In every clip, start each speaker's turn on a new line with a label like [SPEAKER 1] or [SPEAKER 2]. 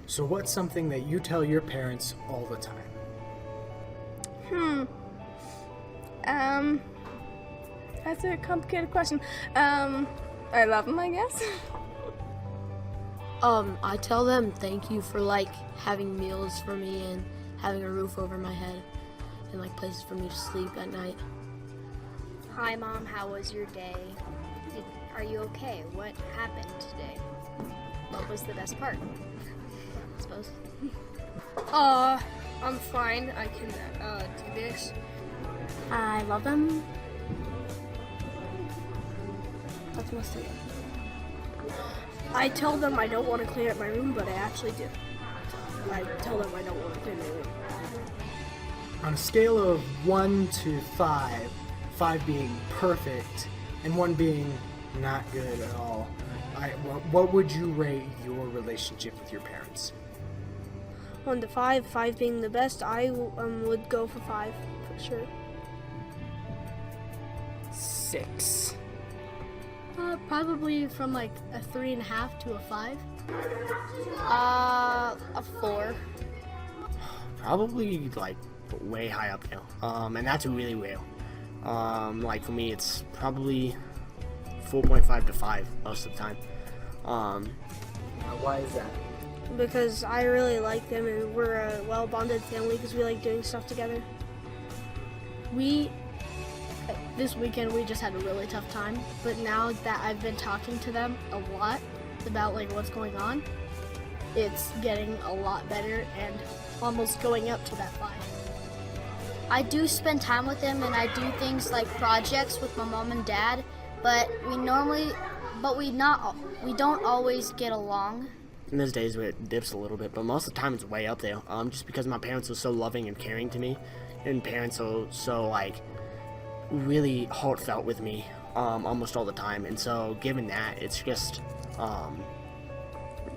[SPEAKER 1] So what's something that you tell your parents all the time?
[SPEAKER 2] That's a complicated question. I love them, I guess.
[SPEAKER 3] I tell them thank you for like having meals for me and having a roof over my head and like places for me to sleep at night.
[SPEAKER 4] Hi Mom, how was your day? Are you okay? What happened today? What was the best part? I suppose.
[SPEAKER 2] I'm fine. I can do this.
[SPEAKER 3] I love them.
[SPEAKER 2] That's mostly it. I tell them I don't want to clean up my room, but I actually do. I tell them I don't want to clean my room.
[SPEAKER 1] On a scale of 1 to 5, 5 being perfect and 1 being not good at all, what would you rate your relationship with your parents?
[SPEAKER 2] 1 to 5, 5 being the best, I would go for 5 for sure.
[SPEAKER 1] 6.
[SPEAKER 3] Probably from like a 3.5 to a 5.
[SPEAKER 4] A 4.
[SPEAKER 5] Probably like way high up there. And that's really real. Like for me, it's probably 4.5 to 5 most of the time.
[SPEAKER 1] Why is that?
[SPEAKER 2] Because I really like them and we're a well-bonded family because we like doing stuff together.
[SPEAKER 3] This weekend we just had a really tough time, but now that I've been talking to them a lot about like what's going on, it's getting a lot better and almost going up to that 5.
[SPEAKER 4] I do spend time with them and I do things like projects with my mom and dad, but we don't always get along.
[SPEAKER 5] And there's days where it dips a little bit, but most of the time it's way up there. Just because my parents are so loving and caring to me, and parents are so like really heartfelt with me almost all the time. And so given that, it's just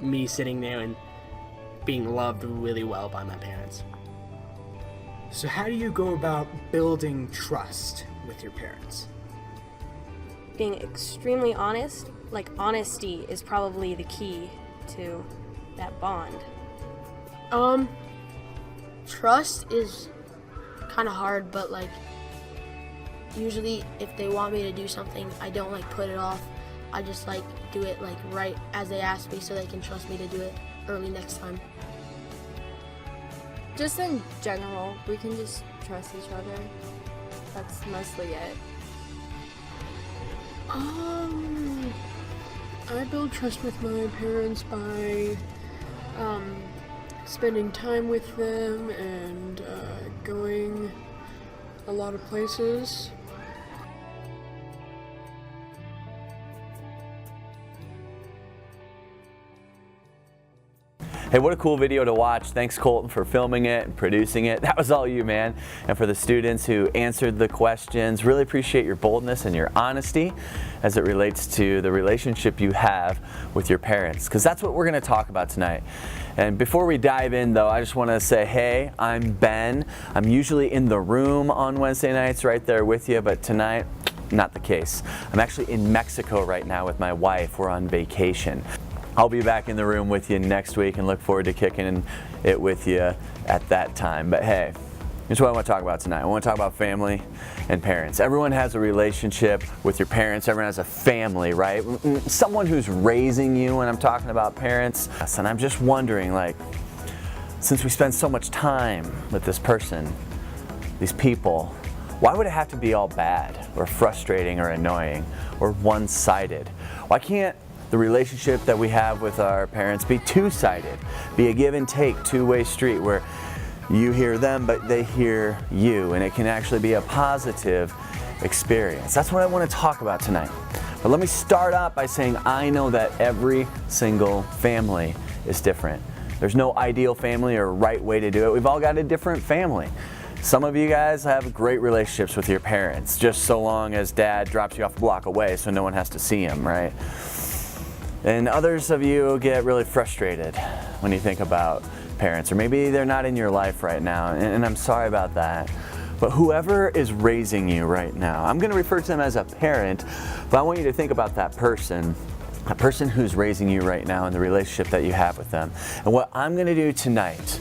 [SPEAKER 5] me sitting there and being loved really well by my parents.
[SPEAKER 1] So how do you go about building trust with your parents?
[SPEAKER 6] Being extremely honest, like honesty is probably the key to that bond.
[SPEAKER 3] Trust is kind of hard, but like usually if they want me to do something, I don't like put it off. I just like do it like right as they ask me so they can trust me to do it early next time.
[SPEAKER 6] Just in general, we can just trust each other. That's mostly it.
[SPEAKER 7] I build trust with my parents by spending time with them and going a lot of places.
[SPEAKER 8] Hey, what a cool video to watch. Thanks, Colton, for filming it and producing it. That was all you, man. And for the students who answered the questions, really appreciate your boldness and your honesty as it relates to the relationship you have with your parents, because that's what we're going to talk about tonight. And before we dive in, though, I just want to say, hey, I'm Ben. I'm usually in the room on Wednesday nights right there with you, but tonight, not the case. I'm actually in Mexico right now with my wife. We're on vacation. I'll be back in the room with you next week and look forward to kicking it with you at that time. But hey, here's what I want to talk about tonight. I want to talk about family and parents. Everyone has a relationship with your parents. Everyone has a family, right? Someone who's raising you when I'm talking about parents. And I'm just wondering, like, since we spend so much time with this person, these people, why would it have to be all bad or frustrating or annoying or one-sided? Why can't the relationship that we have with our parents be two-sided, be a give and take, two-way street where you hear them but they hear you, and it can actually be a positive experience? That's what I want to talk about tonight. But let me start out by saying I know that every single family is different. There's no ideal family or right way to do it. We've all got a different family. Some of you guys have great relationships with your parents, just so long as dad drops you off a block away so no one has to see him, right? And others of you get really frustrated when you think about parents, or maybe they're not in your life right now, and I'm sorry about that. But whoever is raising you right now, I'm going to refer to them as a parent, but I want you to think about that person a person who's raising you right now and the relationship that you have with them. And what I'm going to do tonight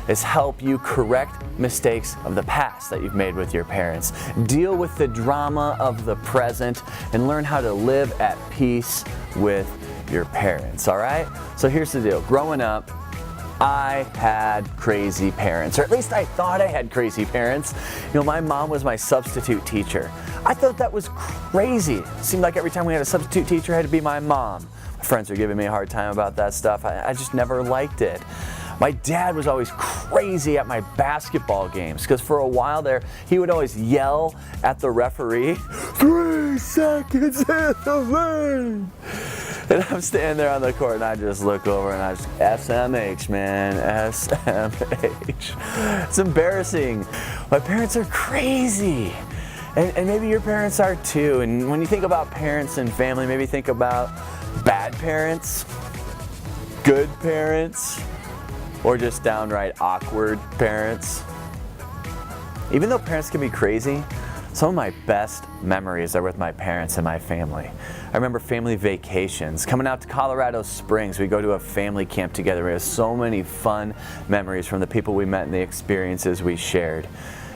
[SPEAKER 8] is help you correct mistakes of the past that you've made with your parents, deal with the drama of the present, and learn how to live at peace with your parents, all right? So here's the deal. Growing up, I had crazy parents, or at least I thought I had crazy parents. You know, my mom was my substitute teacher. I thought that was crazy. It seemed like every time we had a substitute teacher, it had to be my mom. My friends were giving me a hard time about that stuff. I just never liked it. My dad was always crazy at my basketball games because for a while there, he would always yell at the referee, 3 seconds in the lane. And I'm standing there on the court and I just look over and I just, SMH, man, SMH. It's embarrassing. My parents are crazy. And maybe your parents are too. And when you think about parents and family, maybe think about bad parents, good parents, or just downright awkward parents. Even though parents can be crazy, some of my best memories are with my parents and my family. I remember family vacations. Coming out to Colorado Springs, we go to a family camp together. We have so many fun memories from the people we met and the experiences we shared.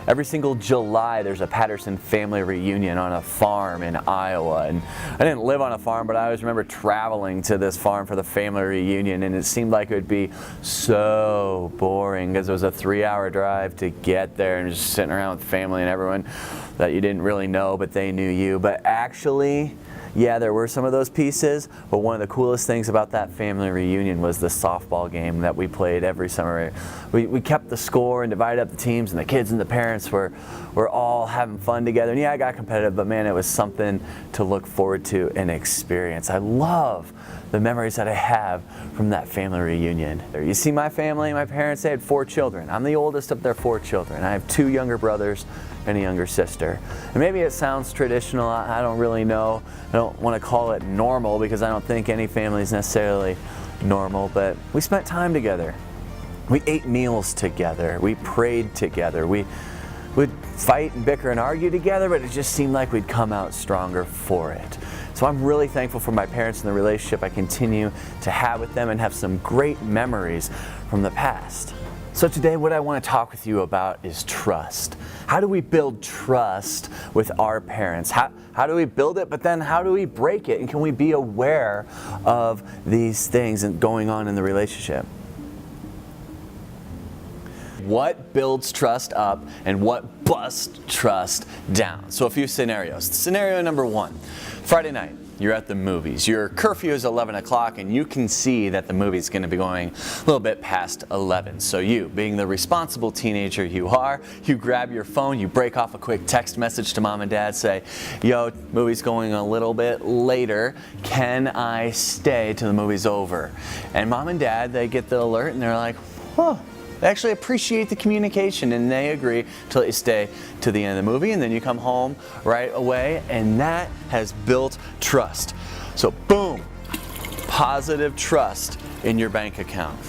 [SPEAKER 8] Every single July, there's a Patterson family reunion on a farm in Iowa. And I didn't live on a farm, but I always remember traveling to this farm for the family reunion, and it seemed like it would be so boring because it was a 3-hour drive to get there and just sitting around with family and everyone that you didn't really know, but they knew you. But actually, yeah, there were some of those pieces, but one of the coolest things about that family reunion was the softball game that we played every summer. We kept the score and divided up the teams, and the kids and the parents were all having fun together. And yeah, I got competitive, but man, it was something to look forward to and experience. I love the memories that I have from that family reunion. You see my family, my parents, they had 4 children. I'm the oldest of their 4 children. I have 2 younger brothers and a younger sister. And maybe it sounds traditional, I don't really know. I don't want to call it normal because I don't think any family is necessarily normal, but we spent time together. We ate meals together. We prayed together. We would fight and bicker and argue together, but it just seemed like we'd come out stronger for it. So I'm really thankful for my parents and the relationship I continue to have with them and have some great memories from the past. So today what I want to talk with you about is trust. How do we build trust with our parents? How do we build it, but then how do we break it? And can we be aware of these things and going on in the relationship? What builds trust up and what busts trust down? So a few scenarios. Scenario number 1, Friday night. You're at the movies. Your curfew is 11 o'clock and you can see that the movie's going to be going a little bit past 11. So you, being the responsible teenager you are, you grab your phone, you break off a quick text message to mom and dad, say, yo, movie's going a little bit later. Can I stay till the movie's over? And mom and dad, they get the alert and they're like, huh. They actually appreciate the communication and they agree to let you stay to the end of the movie, and then you come home right away, and that has built trust. So boom, positive trust in your bank account.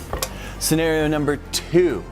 [SPEAKER 8] Scenario number 2,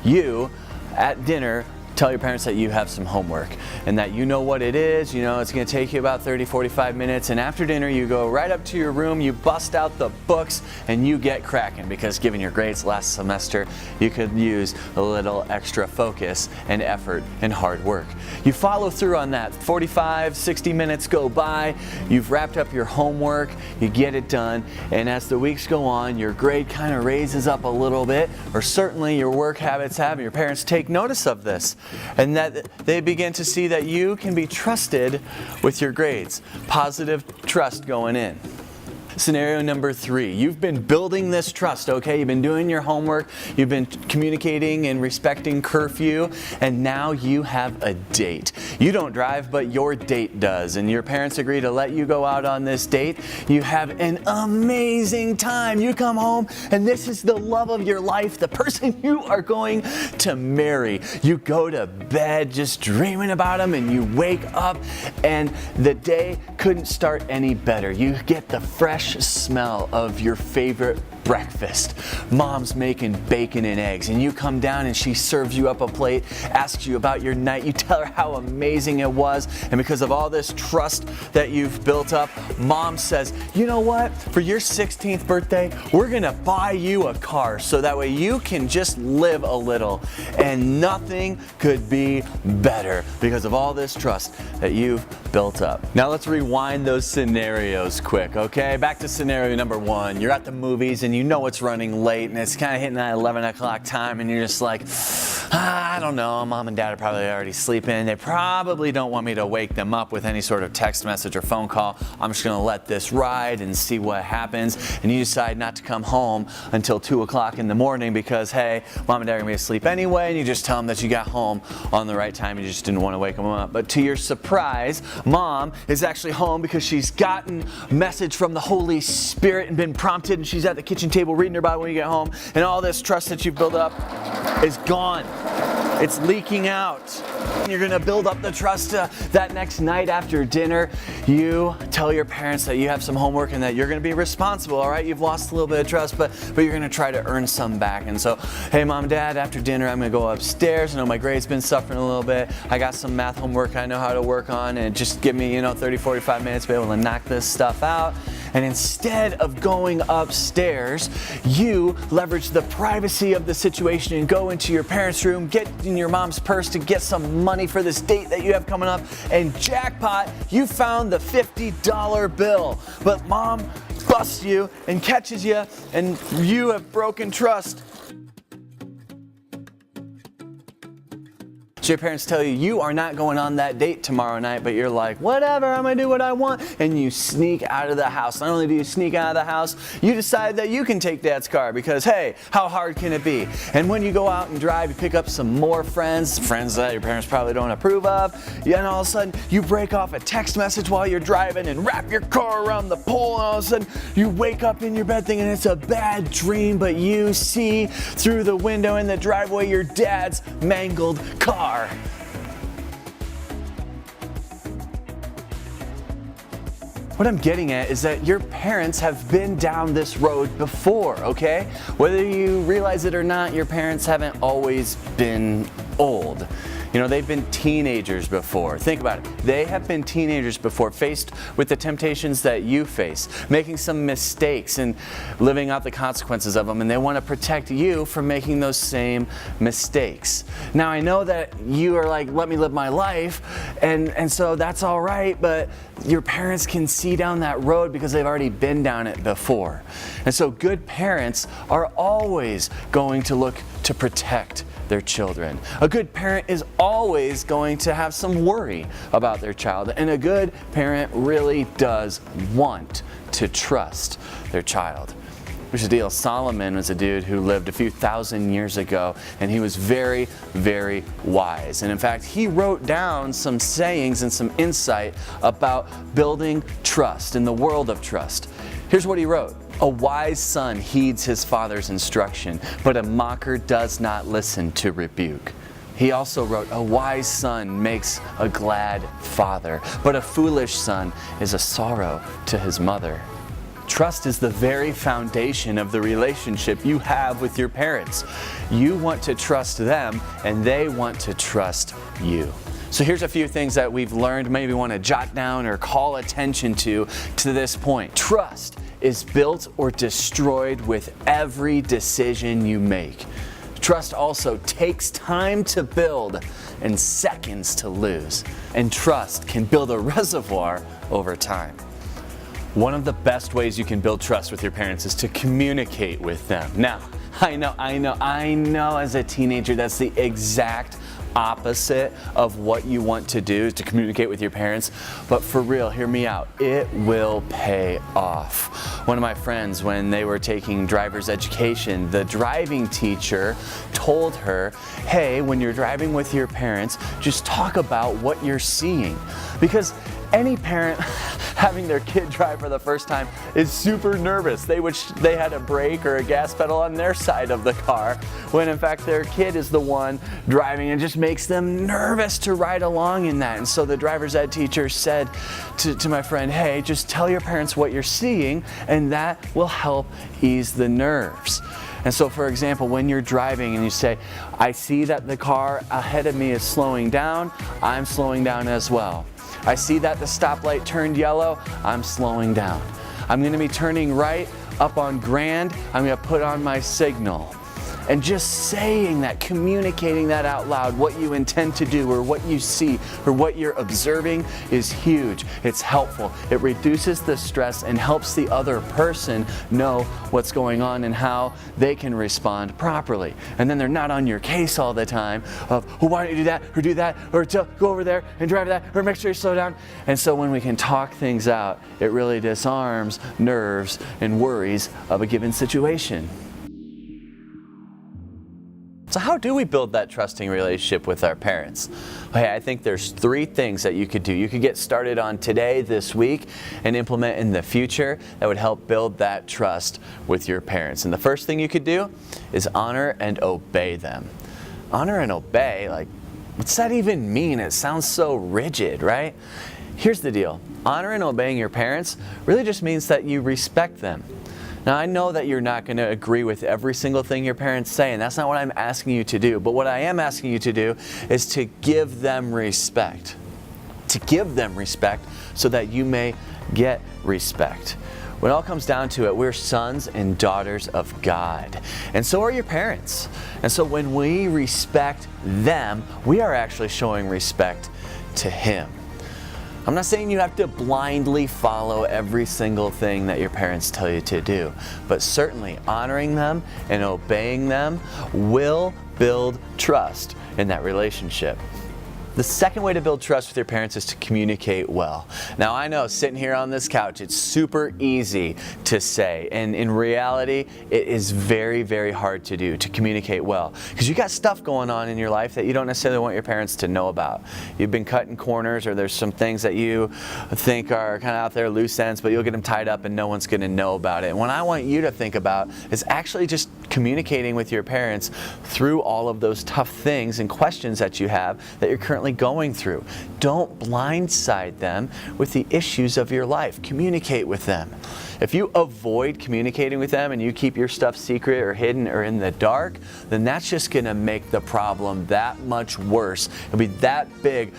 [SPEAKER 8] you at dinner tell your parents that you have some homework and that you know what it is, you know it's going to take you about 30-45 minutes, and after dinner you go right up to your room, you bust out the books and you get cracking because given your grades last semester you could use a little extra focus and effort and hard work. You follow through on that. 45-60 minutes go by, you've wrapped up your homework, you get it done, and as the weeks go on your grade kind of raises up a little bit, or certainly your work habits have, and your parents take notice of this. And that they begin to see that you can be trusted with your grades. Positive trust going in. Scenario number 3, you've been building this trust, okay? You've been doing your homework, you've been communicating and respecting curfew, and now you have a date. You don't drive, but your date does, and your parents agree to let you go out on this date. You have an amazing time. You come home, and this is the love of your life, the person you are going to marry. You go to bed just dreaming about them, and you wake up, and the day couldn't start any better. You get the fresh smell of your favorite breakfast. Mom's making bacon and eggs, and you come down and she serves you up a plate, asks you about your night. You tell her how amazing it was, and because of all this trust that you've built up, Mom says, you know what? For your 16th birthday, we're gonna buy you a car so that way you can just live a little. And nothing could be better because of all this trust that you've built up. Now let's rewind those scenarios quick, okay? Back to scenario number one. You're at the movies and you know it's running late and it's kind of hitting that 11 o'clock time and you're just like, I don't know, Mom and Dad are probably already sleeping. They probably don't want me to wake them up with any sort of text message or phone call. I'm just gonna let this ride and see what happens. And you decide not to come home until 2 o'clock in the morning because, hey, Mom and Dad are gonna be asleep anyway, and you just tell them that you got home on the right time. You just didn't want to wake them up. But to your surprise, Mom is actually home because she's gotten a message from the Holy Spirit and been prompted, and she's at the kitchen table reading her Bible when you get home, and all this trust that you've built up is gone. It's leaking out. You're gonna build up the trust that next night after dinner. You tell your parents that you have some homework and that you're gonna be responsible, all right? You've lost a little bit of trust, but you're gonna try to earn some back. And so, hey, Mom and Dad, after dinner, I'm gonna go upstairs. I know my grade's been suffering a little bit. I got some math homework I know how to work on, and just give me, 30, 45 minutes to be able to knock this stuff out. And instead of going upstairs, you leverage the privacy of the situation and go into your parents' room, get in your mom's purse to get some money for this date that you have coming up, and jackpot, you found the $50 bill. But Mom busts you and catches you, and you have broken trust. So your parents tell you, you are not going on that date tomorrow night, but you're like, whatever, I'm gonna do what I want. And you sneak out of the house. Not only do you sneak out of the house, you decide that you can take Dad's car because, hey, how hard can it be? And when you go out and drive, you pick up some more friends that your parents probably don't approve of. And all of a sudden, you break off a text message while you're driving and wrap your car around the pole. And all of a sudden, you wake up in your bed thinking it's a bad dream, but you see through the window in the driveway your dad's mangled car. What I'm getting at is that your parents have been down this road before, okay? Whether you realize it or not, your parents haven't always been old. They've been teenagers before. Think about it. They have been teenagers before, faced with the temptations that you face, making some mistakes and living out the consequences of them, and they want to protect you from making those same mistakes. Now, I know that you are like, let me live my life, and so that's all right, but your parents can see down that road because they've already been down it before. And so good parents are always going to look to protect their children. A good parent is always going to have some worry about their child, and a good parent really does want to trust their child. Here's the deal. Solomon was a dude who lived a few thousand years ago, and he was very, very wise. And in fact, he wrote down some sayings and some insight about building trust in the world of trust. Here's what he wrote. A wise son heeds his father's instruction, but a mocker does not listen to rebuke. He also wrote, a wise son makes a glad father, but a foolish son is a sorrow to his mother. Trust is the very foundation of the relationship you have with your parents. You want to trust them, and they want to trust you. So here's a few things that we've learned, maybe want to jot down or call attention to this point. Trust is built or destroyed with every decision you make. Trust also takes time to build and seconds to lose. And trust can build a reservoir over time. One of the best ways you can build trust with your parents is to communicate with them. Now, I know as a teenager that's the exact opposite of what you want to do, is to communicate with your parents, but for real, hear me out, it will pay off. One of my friends, when they were taking driver's education, the driving teacher told her, hey, when you're driving with your parents, just talk about what you're seeing, because Any parent having their kid drive for the first time is super nervous. They wish they had a brake or a gas pedal on their side of the car, when in fact their kid is the one driving, and just makes them nervous to ride along in that. And so the driver's ed teacher said to my friend, hey, just tell your parents what you're seeing, and that will help ease the nerves. And so, for example, when you're driving and you say, I see that the car ahead of me is slowing down, I'm slowing down as well. I see that the stoplight turned yellow, I'm slowing down. I'm going to be turning right up on Grand, I'm going to put on my signal. And just saying that, communicating that out loud, what you intend to do or what you see or what you're observing is huge. It's helpful. It reduces the stress and helps the other person know what's going on and how they can respond properly. And then they're not on your case all the time of, oh, why don't you do that, or go over there and drive that, or make sure you slow down. And so when we can talk things out, it really disarms nerves and worries of a given situation. So how do we build that trusting relationship with our parents? Hey, I think there's 3 things that you could do. You could get started on today, this week, and implement in the future that would help build that trust with your parents. And the first thing you could do is honor and obey them. Honor and obey, like, what's that even mean? It sounds so rigid, right? Here's the deal. Honor and obeying your parents really just means that you respect them. Now, I know that you're not going to agree with every single thing your parents say, and that's not what I'm asking you to do. But what I am asking you to do is to give them respect. To give them respect so that you may get respect. When it all comes down to it, we're sons and daughters of God. And so are your parents. And so when we respect them, we are actually showing respect to Him. I'm not saying you have to blindly follow every single thing that your parents tell you to do, but certainly honoring them and obeying them will build trust in that relationship. The second way to build trust with your parents is to communicate well. Now, I know sitting here on this couch, it's super easy to say, and in reality, it is very, very hard to do, to communicate well. Because you got stuff going on in your life that you don't necessarily want your parents to know about. You've been cutting corners, or there's some things that you think are kind of out there, loose ends, but you'll get them tied up and no one's going to know about it. And what I want you to think about is actually just communicating with your parents through all of those tough things and questions that you have that you're currently going through. Don't blindside them with the issues of your life. Communicate with them. If you avoid communicating with them and you keep your stuff secret or hidden or in the dark, then that's just going to make the problem that much worse. It'll be that big,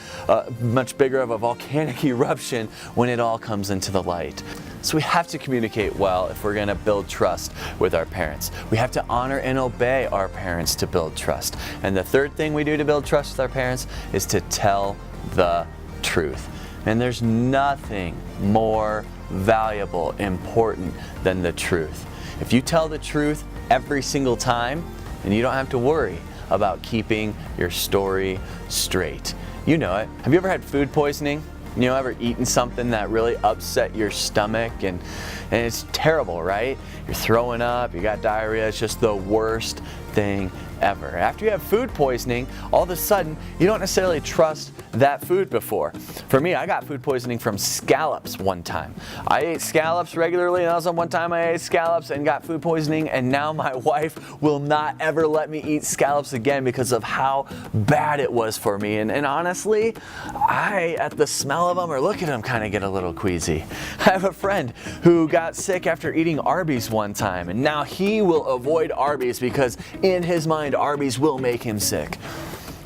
[SPEAKER 8] much bigger of a volcanic eruption when it all comes into the light. So we have to communicate well if we're going to build trust with our parents. We have to honor and obey our parents to build trust. And the third thing we do to build trust with our parents is to tell the truth. And there's nothing more valuable, important than the truth. If you tell the truth every single time, then you don't have to worry about keeping your story straight. You know it. Have you ever had food poisoning? You know, ever eaten something that really upset your stomach and it's terrible, right? You're throwing up, you got diarrhea, it's just the worst thing ever. After you have food poisoning, all of a sudden, you don't necessarily trust that food before. For me, I got food poisoning from scallops one time. I ate scallops regularly, and also one time I ate scallops and got food poisoning, and now my wife will not ever let me eat scallops again because of how bad it was for me. And honestly, I, at the smell of them or look at them, kind of get a little queasy. I have a friend who got sick after eating Arby's one time, and now he will avoid Arby's because in his mind, Arby's will make him sick.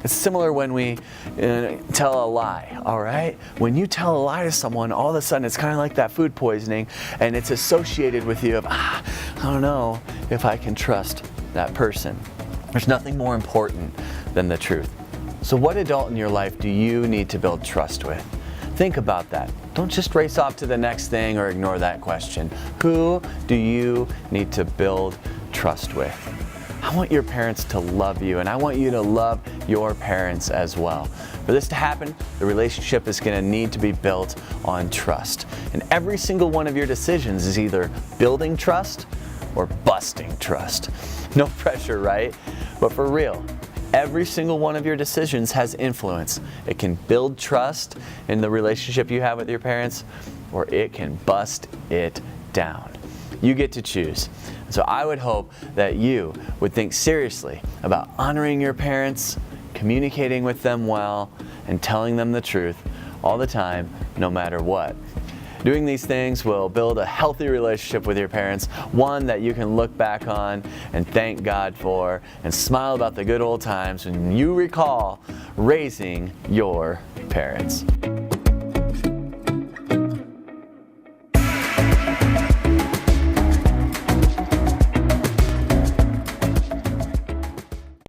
[SPEAKER 8] It's similar when we tell a lie, all right? When you tell a lie to someone, all of a sudden it's kind of like that food poisoning, and it's associated with you of, I don't know if I can trust that person. There's nothing more important than the truth. So what adult in your life do you need to build trust with? Think about that. Don't just race off to the next thing or ignore that question. Who do you need to build trust with? I want your parents to love you, and I want you to love your parents as well. For this to happen, the relationship is going to need to be built on trust. And every single one of your decisions is either building trust or busting trust. No pressure, right? But for real, every single one of your decisions has influence. It can build trust in the relationship you have with your parents, or it can bust it down. You get to choose. So I would hope that you would think seriously about honoring your parents, communicating with them well, and telling them the truth all the time, no matter what. Doing these things will build a healthy relationship with your parents, one that you can look back on and thank God for, and smile about the good old times when you recall raising your parents.